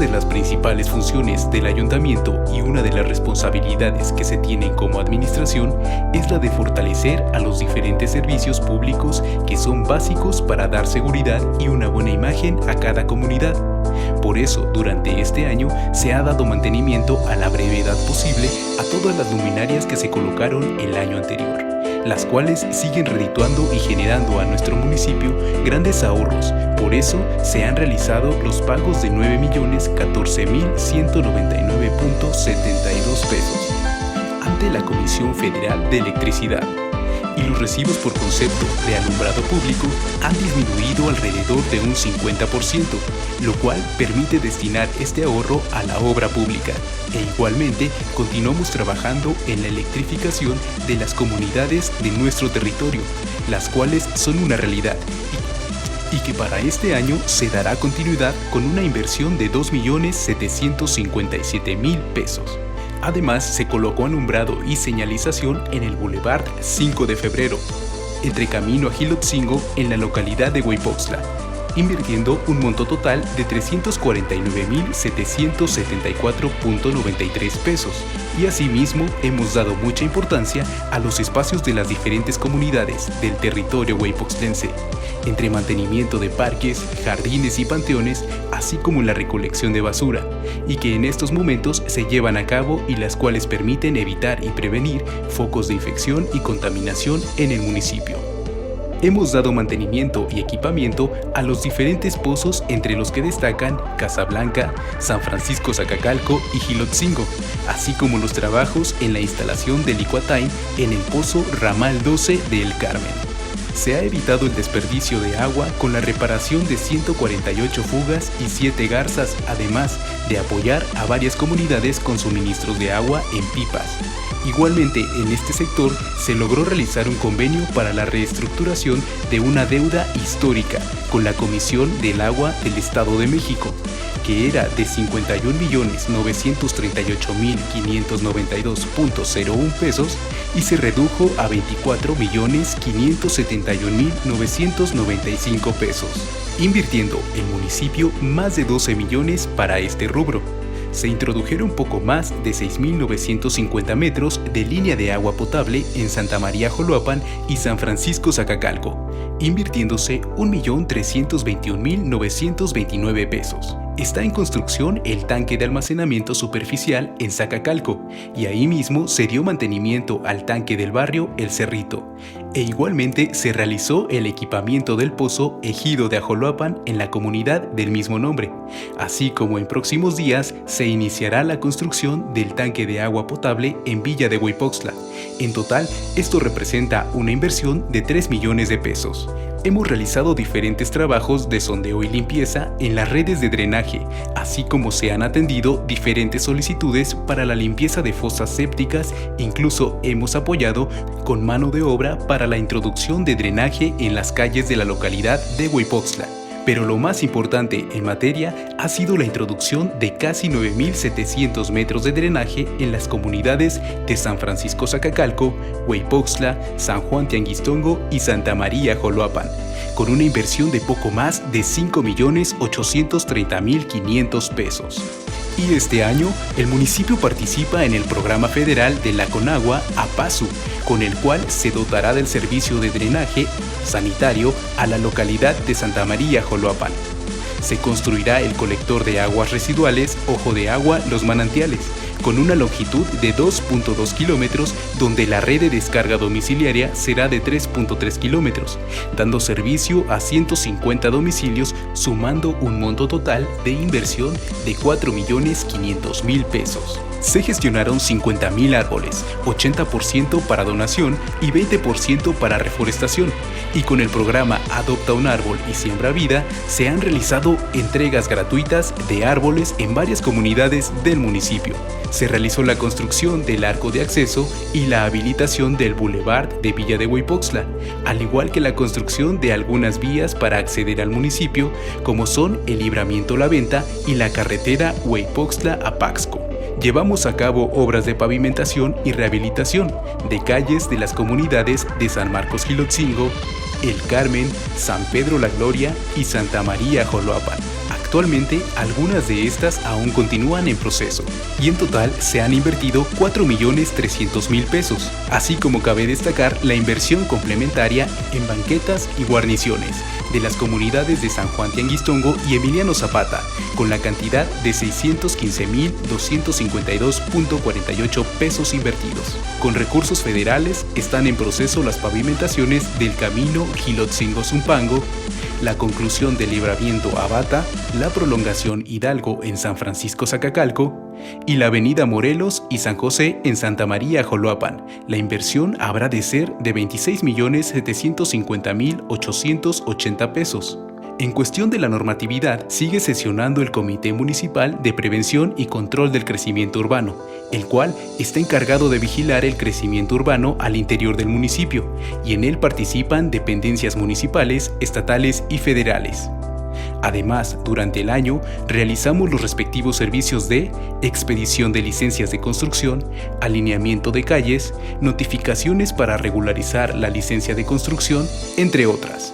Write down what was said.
de las principales funciones del ayuntamiento y una de las responsabilidades que se tienen como administración es la de fortalecer a los diferentes servicios públicos que son básicos para dar seguridad y una buena imagen a cada comunidad. Por eso, durante este año se ha dado mantenimiento a la brevedad posible a todas las luminarias que se colocaron el año anterior, las cuales siguen redituando y generando a nuestro municipio grandes ahorros. Por eso se han realizado los pagos de 9.014.199.72 pesos ante la Comisión Federal de Electricidad. Y los recibos por concepto de alumbrado público han disminuido alrededor de un 50%, lo cual permite destinar este ahorro a la obra pública. E igualmente continuamos trabajando en la electrificación de las comunidades de nuestro territorio, las cuales son una realidad y que para este año se dará continuidad con una inversión de 2.757.000 pesos. Además, se colocó alumbrado y señalización en el Boulevard 5 de Febrero, entre Camino a Jilotzingo en la localidad de Hueypoxtla, invirtiendo un monto total de 349.774.93 pesos. Y asimismo, hemos dado mucha importancia a los espacios de las diferentes comunidades del territorio hueypoxtlense, entre mantenimiento de parques, jardines y panteones, así como la recolección de basura, y que en estos momentos se llevan a cabo y las cuales permiten evitar y prevenir focos de infección y contaminación en el municipio. Hemos dado mantenimiento y equipamiento a los diferentes pozos, entre los que destacan Casablanca, San Francisco Zacacalco y Jilotzingo, así como los trabajos en la instalación del Licuatime en el pozo Ramal 12 de El Carmen. Se ha evitado el desperdicio de agua con la reparación de 148 fugas y 7 garzas, además de apoyar a varias comunidades con suministros de agua en pipas. Igualmente, en este sector se logró realizar un convenio para la reestructuración de una deuda histórica con la Comisión del Agua del Estado de México, que era de 51.938.592.01 pesos y se redujo a 24.571.995 pesos, invirtiendo el municipio más de 12 millones para este rubro. Se introdujeron poco más de 6.950 metros de línea de agua potable en Santa María Joloapan y San Francisco Zacacalco, invirtiéndose 1.321.929 pesos. Está en construcción el tanque de almacenamiento superficial en Zacacalco y ahí mismo se dio mantenimiento al tanque del barrio El Cerrito. E igualmente se realizó el equipamiento del pozo Ejido de Ajoloapan en la comunidad del mismo nombre, así como en próximos días se iniciará la construcción del tanque de agua potable en Villa de Hueypoxtla. En total, esto representa una inversión de 3 millones de pesos. Hemos realizado diferentes trabajos de sondeo y limpieza en las redes de drenaje, así como se han atendido diferentes solicitudes para la limpieza de fosas sépticas. Incluso hemos apoyado con mano de obra para la introducción de drenaje en las calles de la localidad de Hueypoxtla. Pero lo más importante en materia ha sido la introducción de casi 9.700 metros de drenaje en las comunidades de San Francisco Zacacalco, Hueypoxtla, San Juan Tianguistongo y Santa María Joloapan, con una inversión de poco más de 5.830.500 pesos. Y este año, el municipio participa en el programa federal de la Conagua APASU, con el cual se dotará del servicio de drenaje sanitario a la localidad de Santa María Joloapan. Se construirá el colector de aguas residuales Ojo de Agua Los Manantiales, con una longitud de 2.2 kilómetros, donde la red de descarga domiciliaria será de 3.3 kilómetros, dando servicio a 150 domicilios, sumando un monto total de inversión de 4.500.000 pesos. Se gestionaron 50.000 árboles, 80% para donación y 20% para reforestación, y con el programa Adopta un Árbol y Siembra Vida se han realizado entregas gratuitas de árboles en varias comunidades del municipio. Se realizó la construcción del arco de acceso y la habilitación del Boulevard de Villa de Hueypoxtla, al igual que la construcción de algunas vías para acceder al municipio, como son el Libramiento La Venta y la carretera Hueypoxtla a Paxco. Llevamos a cabo obras de pavimentación y rehabilitación de calles de las comunidades de San Marcos Jilotzingo, El Carmen, San Pedro La Gloria y Santa María Joloapan. Actualmente, algunas de estas aún continúan en proceso, y en total se han invertido 4.300.000 pesos, así como cabe destacar la inversión complementaria en banquetas y guarniciones de las comunidades de San Juan Tianguistongo y Emiliano Zapata, con la cantidad de 615.252.48 pesos invertidos. Con recursos federales están en proceso las pavimentaciones del camino Gilotzingo-Zumpango, la conclusión del libramiento Abata, la prolongación Hidalgo en San Francisco Zacacalco y la avenida Morelos y San José en Santa María Joloapan. La inversión habrá de ser de 26.750.880 pesos. En cuestión de la normatividad, sigue sesionando el Comité Municipal de Prevención y Control del Crecimiento Urbano, el cual está encargado de vigilar el crecimiento urbano al interior del municipio, y en él participan dependencias municipales, estatales y federales. Además, durante el año, realizamos los respectivos servicios de expedición de licencias de construcción, alineamiento de calles, notificaciones para regularizar la licencia de construcción, entre otras.